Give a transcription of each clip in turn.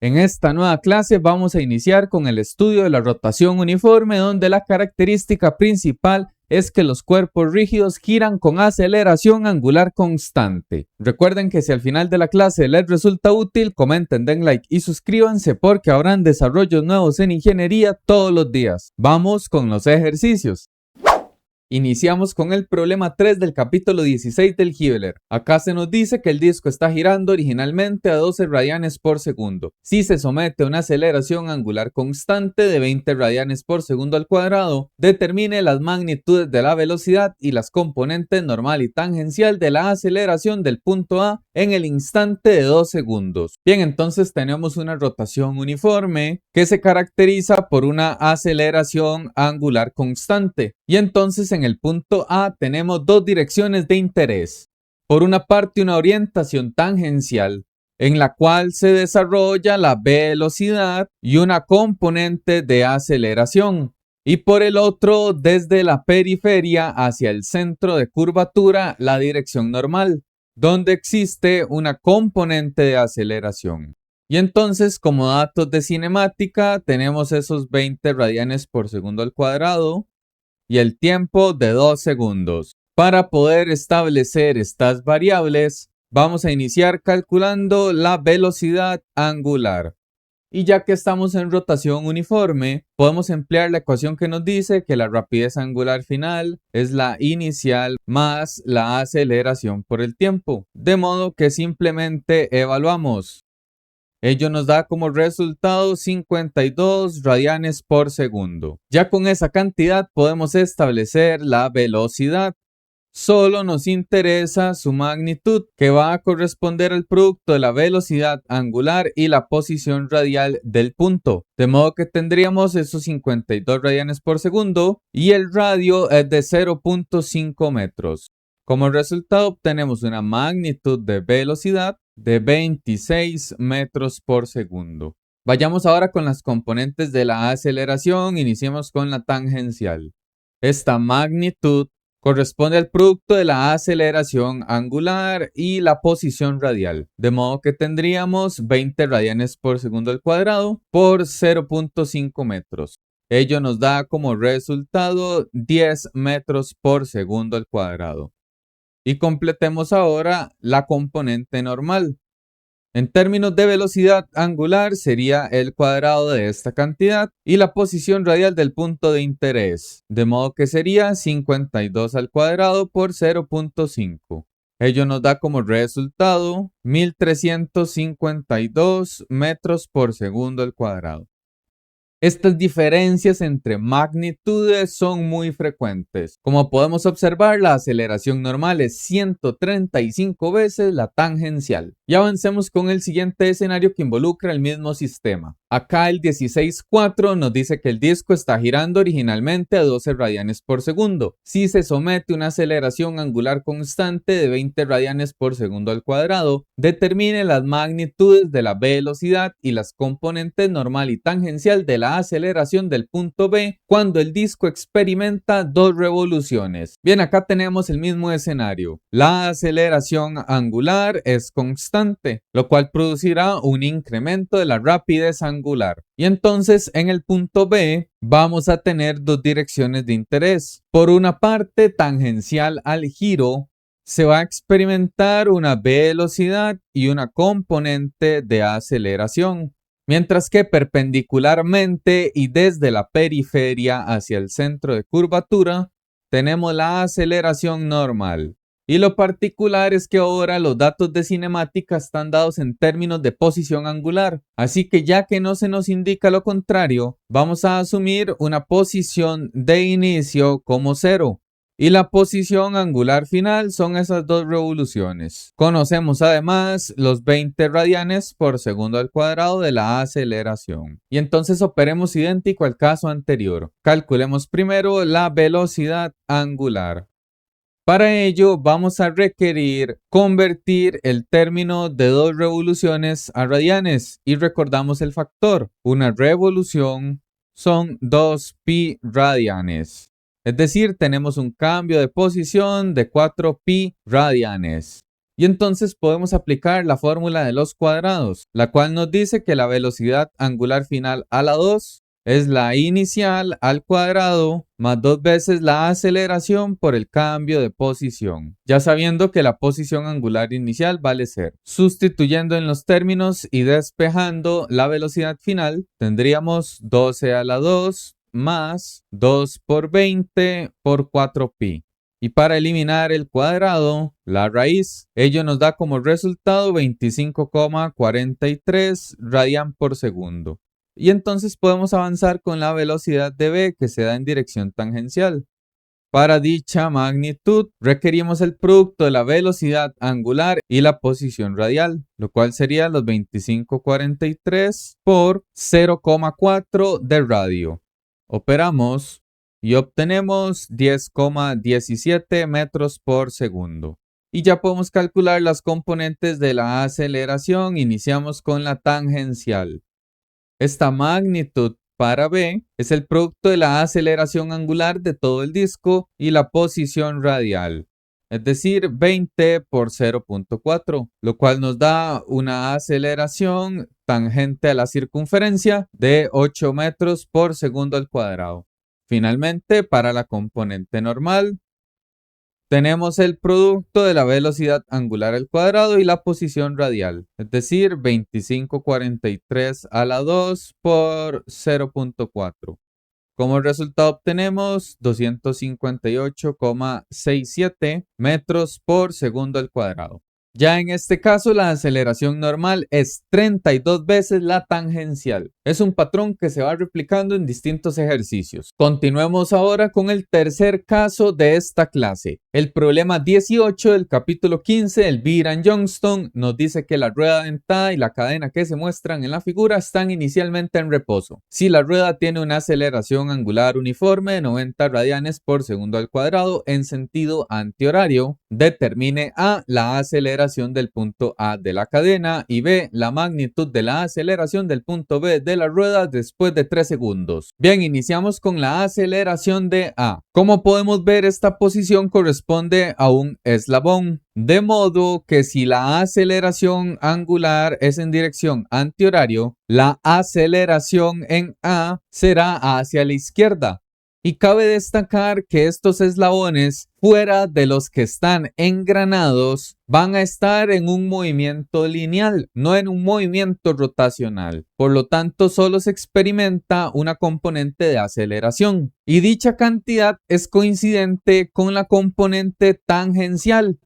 En esta nueva clase vamos a iniciar con el estudio de la rotación uniforme, donde la característica principal es que los cuerpos rígidos giran con aceleración angular constante. Recuerden que si al final de la clase les resulta útil, comenten, den like y suscríbanse porque habrán desarrollos nuevos en ingeniería todos los días. Vamos con los ejercicios. Iniciamos con el problema 3 del capítulo 16 del Hibbeler. Acá se nos dice que el disco está girando originalmente a 12 radianes por segundo. Si se somete a una aceleración angular constante de 20 radianes por segundo al cuadrado, determine las magnitudes de la velocidad y las componentes normal y tangencial de la aceleración del punto A en el instante de 2 segundos. Bien, entonces tenemos una rotación uniforme que se caracteriza por una aceleración angular constante. Y entonces en el punto A tenemos dos direcciones de interés. Por una parte, una orientación tangencial en la cual se desarrolla la velocidad y una componente de aceleración. Y por el otro, desde la periferia hacia el centro de curvatura, la dirección normal, donde existe una componente de aceleración. Y entonces, como datos de cinemática, tenemos esos 20 radianes por segundo al cuadrado y el tiempo de 2 segundos. Para poder establecer estas variables, vamos a iniciar calculando la velocidad angular. Y ya que estamos en rotación uniforme, podemos emplear la ecuación que nos dice que la rapidez angular final es la inicial más la aceleración por el tiempo. De modo que simplemente evaluamos. Ello nos da como resultado 52 radianes por segundo. Ya con esa cantidad podemos establecer la velocidad. Solo nos interesa su magnitud, que va a corresponder al producto de la velocidad angular y la posición radial del punto. De modo que tendríamos esos 52 radianes por segundo y el radio es de 0.5 metros. Como resultado obtenemos una magnitud de velocidad de 26 metros por segundo. Vayamos ahora con las componentes de la aceleración. Iniciemos con la tangencial. Esta magnitud corresponde al producto de la aceleración angular y la posición radial, de modo que tendríamos 20 radianes por segundo al cuadrado por 0.5 metros. Ello nos da como resultado 10 metros por segundo al cuadrado. Y completemos ahora la componente normal. En términos de velocidad angular sería el cuadrado de esta cantidad y la posición radial del punto de interés, de modo que sería 52 al cuadrado por 0.5. Ello nos da como resultado 1352 metros por segundo al cuadrado. Estas diferencias entre magnitudes son muy frecuentes. Como podemos observar, la aceleración normal es 135 veces la tangencial. Y avancemos con el siguiente escenario que involucra el mismo sistema. Acá el 16.4 nos dice que el disco está girando originalmente a 12 radianes por segundo. Si se somete a una aceleración angular constante de 20 radianes por segundo al cuadrado, determine las magnitudes de la velocidad y las componentes normal y tangencial de la aceleración del punto B cuando el disco experimenta 2 revoluciones. Bien, acá tenemos el mismo escenario. La aceleración angular es constante, lo cual producirá un incremento de la rapidez angular. Y entonces en el punto B vamos a tener dos direcciones de interés. Por una parte, tangencial al giro, se va a experimentar una velocidad y una componente de aceleración, mientras que perpendicularmente y desde la periferia hacia el centro de curvatura, tenemos la aceleración normal. Y lo particular es que ahora los datos de cinemática están dados en términos de posición angular. Así que ya que no se nos indica lo contrario, vamos a asumir una posición de inicio como 0. Y la posición angular final son esas 2 revoluciones. Conocemos además los 20 radianes por segundo al cuadrado de la aceleración. Y entonces operemos idéntico al caso anterior. Calculemos primero la velocidad angular. Para ello vamos a requerir convertir el término de 2 revoluciones a radianes y recordamos el factor. Una revolución son 2 pi radianes. Es decir, tenemos un cambio de posición de 4 pi radianes. Y entonces podemos aplicar la fórmula de los cuadrados, la cual nos dice que la velocidad angular final a la 2 es la inicial al cuadrado más 2 veces la aceleración por el cambio de posición. Ya sabiendo que la posición angular inicial vale 0. Sustituyendo en los términos y despejando la velocidad final, tendríamos 12 a la 2 más 2 por 20 por 4pi. Y para eliminar el cuadrado, la raíz, ello nos da como resultado 25,43 radian por segundo. Y entonces podemos avanzar con la velocidad de v que se da en dirección tangencial. Para dicha magnitud requerimos el producto de la velocidad angular y la posición radial, lo cual sería los 25,43 por 0,4 de radio. Operamos y obtenemos 10,17 metros por segundo. Y ya podemos calcular las componentes de la aceleración. Iniciamos con la tangencial. Esta magnitud para v es el producto de la aceleración angular de todo el disco y la posición radial, es decir, 20 por 0,4, lo cual nos da una aceleración tangente a la circunferencia de 8 metros por segundo al cuadrado. Finalmente, para la componente normal, tenemos el producto de la velocidad angular al cuadrado y la posición radial, es decir, 25,43 a la 2 por 0,4. Como resultado obtenemos 258,67 metros por segundo al cuadrado. Ya en este caso la aceleración normal es 32 veces la tangencial. Es un patrón que se va replicando en distintos ejercicios. Continuemos ahora con el tercer caso de esta clase. El problema 18 del capítulo 15 del Beer-Johnston nos dice que la rueda dentada y la cadena que se muestran en la figura están inicialmente en reposo. Si la rueda tiene una aceleración angular uniforme de 90 radianes por segundo al cuadrado en sentido antihorario, determine A, la aceleración del punto A de la cadena y B, la magnitud de la aceleración del punto B de la rueda después de 3 segundos. Bien, iniciamos con la aceleración de A. Como podemos ver, esta posición corresponde a un eslabón, de modo que si la aceleración angular es en dirección antihorario, la aceleración en A será hacia la izquierda. Y cabe destacar que estos eslabones, fuera de los que están engranados, van a estar en un movimiento lineal, no en un movimiento rotacional. Por lo tanto, solo se experimenta una componente de aceleración. Y dicha cantidad es coincidente con la componente tangencial,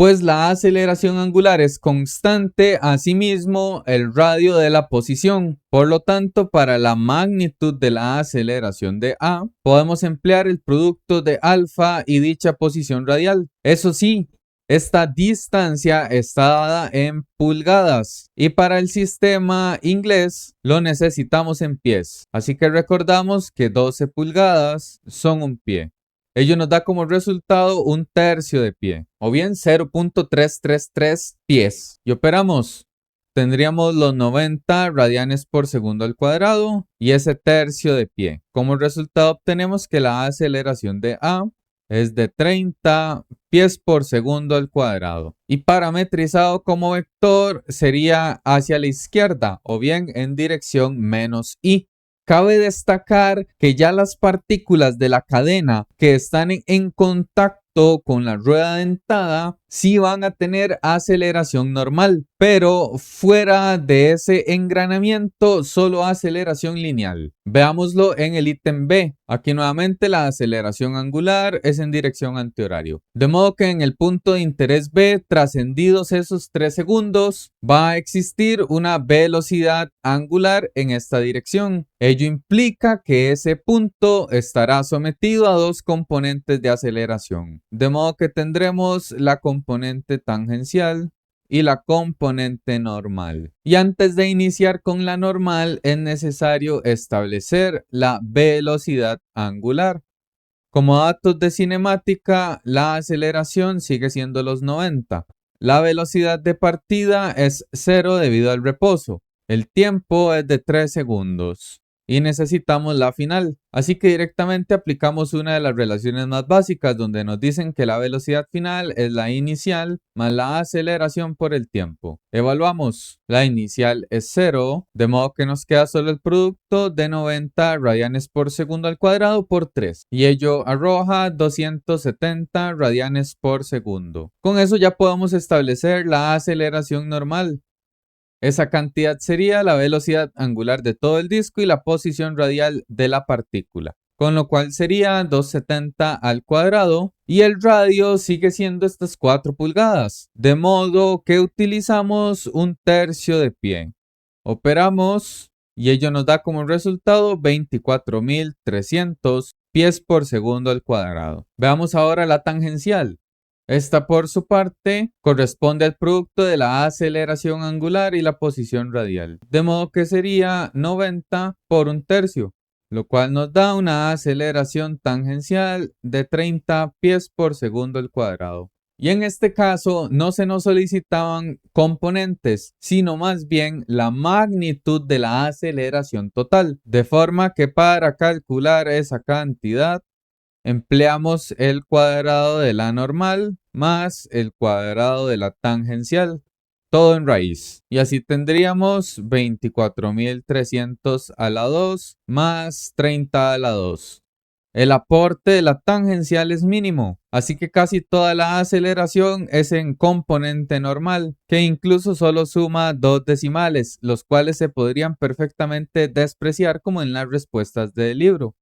pues la aceleración angular es constante, asimismo el radio de la posición. Por lo tanto, para la magnitud de la aceleración de A, podemos emplear el producto de alfa y dicha posición radial. Eso sí, esta distancia está dada en pulgadas y para el sistema inglés lo necesitamos en pies. Así que recordamos que 12 pulgadas son un pie. Ello nos da como resultado un tercio de pie, o bien 0.333 pies. Y operamos. Tendríamos los 90 radianes por segundo al cuadrado y ese tercio de pie. Como resultado obtenemos que la aceleración de A es de 30 pies por segundo al cuadrado. Y parametrizado como vector sería hacia la izquierda, o bien en dirección menos I. Cabe destacar que ya las partículas de la cadena que están en contacto con la rueda dentada sí van a tener aceleración normal, pero fuera de ese engranamiento solo aceleración lineal. Veámoslo en el ítem B. Aquí nuevamente la aceleración angular es en dirección antihorario. De modo que en el punto de interés B, trascendidos esos 3 segundos, va a existir una velocidad angular en esta dirección. Ello implica que ese punto estará sometido a dos componentes de aceleración. De modo que tendremos la componente tangencial y la componente normal. Y antes de iniciar con la normal es necesario establecer la velocidad angular. Como datos de cinemática, la aceleración sigue siendo los 90. La velocidad de partida es 0 debido al reposo. El tiempo es de 3 segundos. y necesitamos la final. Así que directamente aplicamos una de las relaciones más básicas donde nos dicen que la velocidad final es la inicial más la aceleración por el tiempo. Evaluamos. La inicial es 0, de modo que nos queda solo el producto de 90 radianes por segundo al cuadrado por 3. Y ello arroja 270 radianes por segundo. Con eso ya podemos establecer la aceleración normal. Esa cantidad sería la velocidad angular de todo el disco y la posición radial de la partícula, con lo cual sería 270 al cuadrado y el radio sigue siendo estas 4 pulgadas, de modo que utilizamos un tercio de pie. Operamos y ello nos da como resultado 24.300 pies por segundo al cuadrado. Veamos ahora la tangencial. Esta, por su parte, corresponde al producto de la aceleración angular y la posición radial, de modo que sería 90 por un tercio, lo cual nos da una aceleración tangencial de 30 pies por segundo al cuadrado. Y en este caso no se nos solicitaban componentes, sino más bien la magnitud de la aceleración total, de forma que para calcular esa cantidad empleamos el cuadrado de la normal más el cuadrado de la tangencial, todo en raíz. Y así tendríamos 24.300 a la 2 más 30 a la 2. El aporte de la tangencial es mínimo, así que casi toda la aceleración es en componente normal, que incluso solo suma 2 decimales, los cuales se podrían perfectamente despreciar como en las respuestas del libro.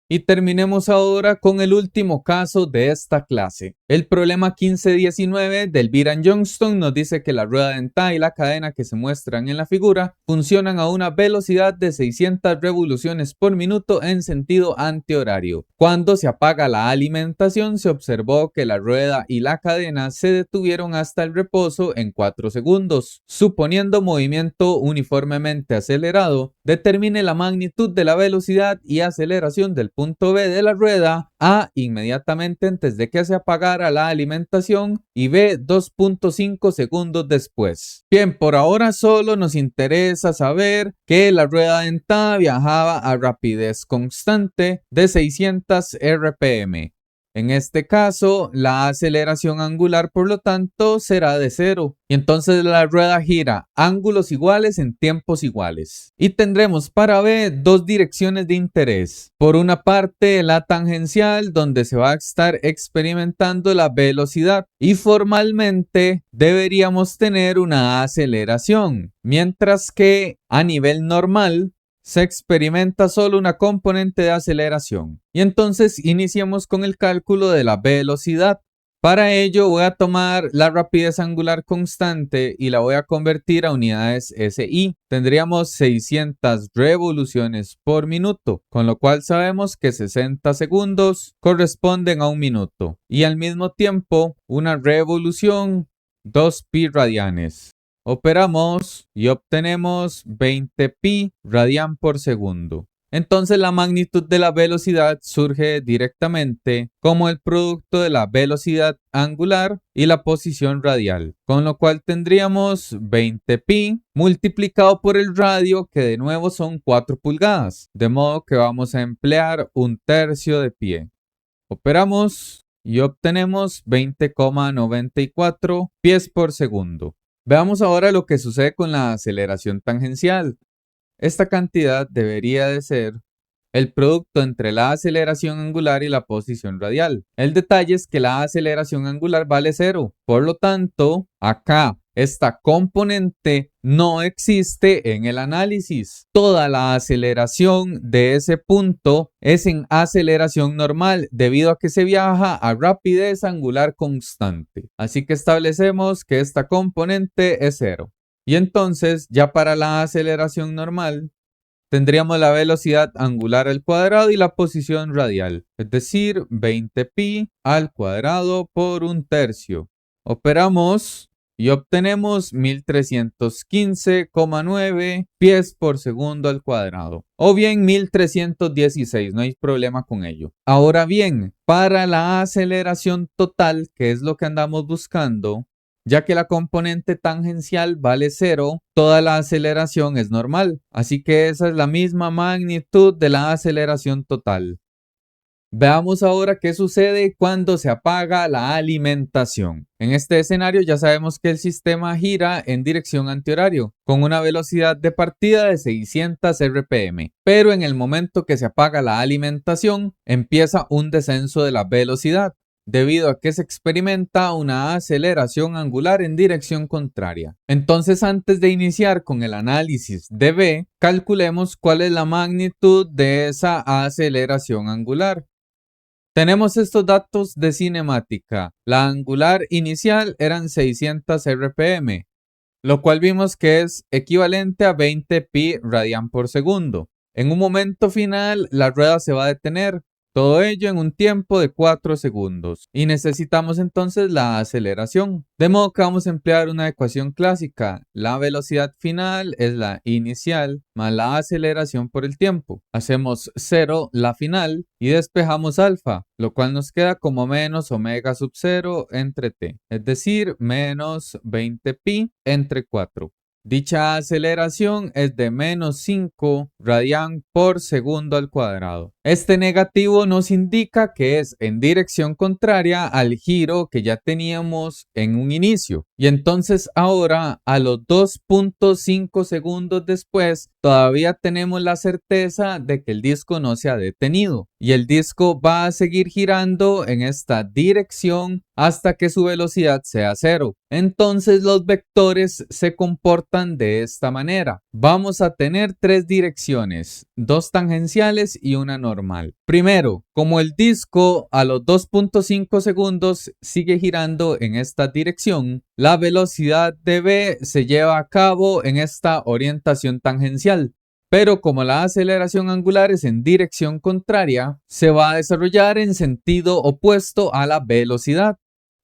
Y terminemos ahora con el último caso de esta clase. El problema 1519 del Byram-Johnston nos dice que la rueda dentada y la cadena que se muestran en la figura funcionan a una velocidad de 600 revoluciones por minuto en sentido antihorario. Cuando se apaga la alimentación, se observó que la rueda y la cadena se detuvieron hasta el reposo en 4 segundos. Suponiendo movimiento uniformemente acelerado, determine la magnitud de la velocidad y aceleración del punto B de la rueda, A inmediatamente antes de que se apagara la alimentación y B 2.5 segundos después. Bien, por ahora solo nos interesa saber que la rueda dentada viajaba a rapidez constante de 600 RPM. En este caso, la aceleración angular, por lo tanto, será de 0. Y entonces la rueda gira ángulos iguales en tiempos iguales. Y tendremos para B 2 direcciones de interés. Por una parte, la tangencial, donde se va a estar experimentando la velocidad. Y formalmente deberíamos tener una aceleración. Mientras que a nivel normal, se experimenta solo una componente de aceleración. Y entonces iniciamos con el cálculo de la velocidad. Para ello voy a tomar la rapidez angular constante y la voy a convertir a unidades SI. Tendríamos 600 revoluciones por minuto, con lo cual sabemos que 60 segundos corresponden a un minuto. Y al mismo tiempo, una revolución, 2 pi radianes. Operamos y obtenemos 20 pi radian por segundo. Entonces la magnitud de la velocidad surge directamente como el producto de la velocidad angular y la posición radial, con lo cual tendríamos 20 pi multiplicado por el radio, que de nuevo son 4 pulgadas, de modo que vamos a emplear un tercio de pie. Operamos y obtenemos 20,94 pies por segundo. Veamos ahora lo que sucede con la aceleración tangencial. Esta cantidad debería de ser el producto entre la aceleración angular y la posición radial. El detalle es que la aceleración angular vale 0. Por lo tanto, acá esta componente no existe en el análisis. Toda la aceleración de ese punto es en aceleración normal debido a que se viaja a rapidez angular constante. Así que establecemos que esta componente es 0. Y entonces, ya para la aceleración normal, tendríamos la velocidad angular al cuadrado y la posición radial, es decir, 20 pi al cuadrado por un tercio. Operamos y obtenemos 1315,9 pies por segundo al cuadrado. O bien 1316, no hay problema con ello. Ahora bien, para la aceleración total, que es lo que andamos buscando, Ya que la componente tangencial vale 0, toda la aceleración es normal, así que esa es la misma magnitud de la aceleración total. Veamos ahora qué sucede cuando se apaga la alimentación. En este escenario ya sabemos que el sistema gira en dirección antihorario, con una velocidad de partida de 600 RPM. Pero en el momento que se apaga la alimentación, empieza un descenso de la velocidad, debido a que se experimenta una aceleración angular en dirección contraria. Entonces, antes de iniciar con el análisis de B, calculemos cuál es la magnitud de esa aceleración angular. Tenemos estos datos de cinemática. La angular inicial eran 600 RPM, lo cual vimos que es equivalente a 20 pi radian por segundo. En un momento final, la rueda se va a detener, todo ello en un tiempo de 4 segundos. Y necesitamos entonces la aceleración. De modo que vamos a emplear una ecuación clásica. La velocidad final es la inicial más la aceleración por el tiempo. Hacemos 0 la final y despejamos alfa, lo cual nos queda como menos omega sub 0 entre t, es decir, menos 20 pi entre 4. Dicha aceleración es de menos 5 radian por segundo al cuadrado. Este negativo nos indica que es en dirección contraria al giro que ya teníamos en un inicio. Y entonces ahora, a los 2.5 segundos después, todavía tenemos la certeza de que el disco no se ha detenido. Y el disco va a seguir girando en esta dirección hasta que su velocidad sea 0. Entonces los vectores se comportan de esta manera. Vamos a tener 3 direcciones, 2 tangenciales y una normal. Primero, como el disco a los 2.5 segundos sigue girando en esta dirección, la velocidad de B se lleva a cabo en esta orientación tangencial. Pero como la aceleración angular es en dirección contraria, se va a desarrollar en sentido opuesto a la velocidad.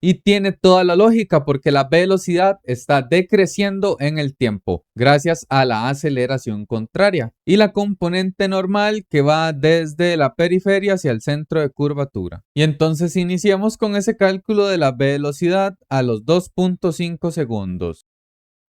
Y tiene toda la lógica porque la velocidad está decreciendo en el tiempo gracias a la aceleración contraria y la componente normal que va desde la periferia hacia el centro de curvatura. Y entonces iniciamos con ese cálculo de la velocidad a los 2.5 segundos.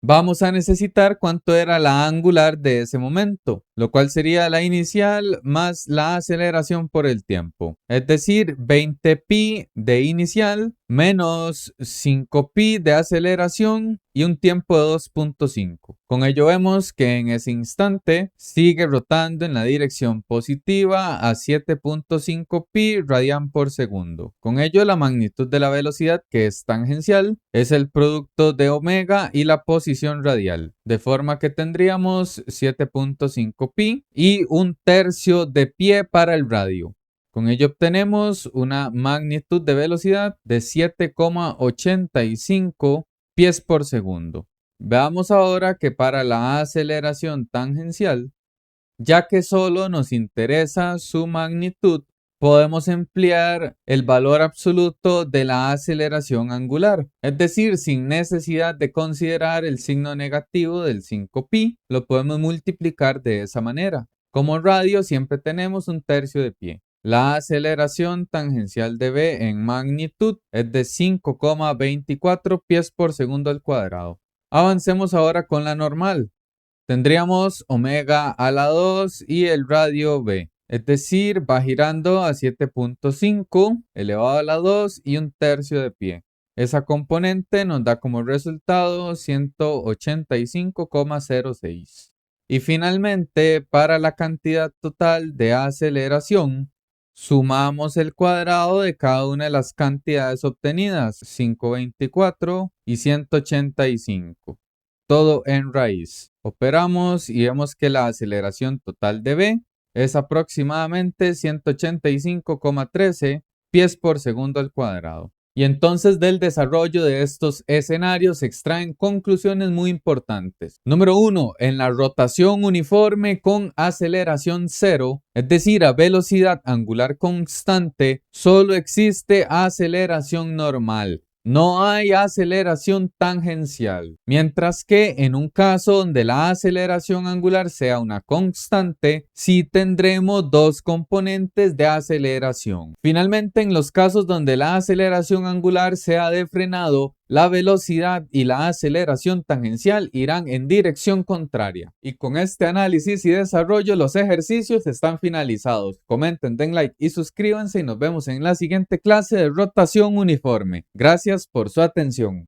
Vamos a necesitar cuánto era la angular de ese momento, lo cual sería la inicial más la aceleración por el tiempo. Es decir, 20 pi de inicial menos 5 pi de aceleración y un tiempo de 2.5. Con ello vemos que en ese instante sigue rotando en la dirección positiva a 7.5 pi radian por segundo. Con ello la magnitud de la velocidad, que es tangencial, es el producto de omega y la posición radial, de forma que tendríamos 7.5 pi y un tercio de pie para el radio. Con ello obtenemos una magnitud de velocidad de 7,85 pies por segundo. Veamos ahora que para la aceleración tangencial, ya que solo nos interesa su magnitud, podemos emplear el valor absoluto de la aceleración angular. Es decir, sin necesidad de considerar el signo negativo del 5pi, lo podemos multiplicar de esa manera. Como radio siempre tenemos un tercio de pie. La aceleración tangencial de B en magnitud es de 5,24 pies por segundo al cuadrado. Avancemos ahora con la normal. Tendríamos omega a la 2 y el radio B. Es decir, va girando a 7.5 elevado a la 2 y un tercio de pie. Esa componente nos da como resultado 185,06. Y finalmente, para la cantidad total de aceleración, sumamos el cuadrado de cada una de las cantidades obtenidas, 524 y 185. Todo en raíz. Operamos y vemos que la aceleración total de B es aproximadamente 185,13 pies por segundo al cuadrado. Y entonces del desarrollo de estos escenarios se extraen conclusiones muy importantes. Número 1. En la rotación uniforme con aceleración cero, es decir, a velocidad angular constante, solo existe aceleración normal. No hay aceleración tangencial, mientras que en un caso donde la aceleración angular sea una constante, sí tendremos dos componentes de aceleración. Finalmente, en los casos donde la aceleración angular sea de frenado, La velocidad y la aceleración tangencial irán en dirección contraria. Y con este análisis y desarrollo, los ejercicios están finalizados. Comenten, den like y suscríbanse y nos vemos en la siguiente clase de rotación uniforme. Gracias por su atención.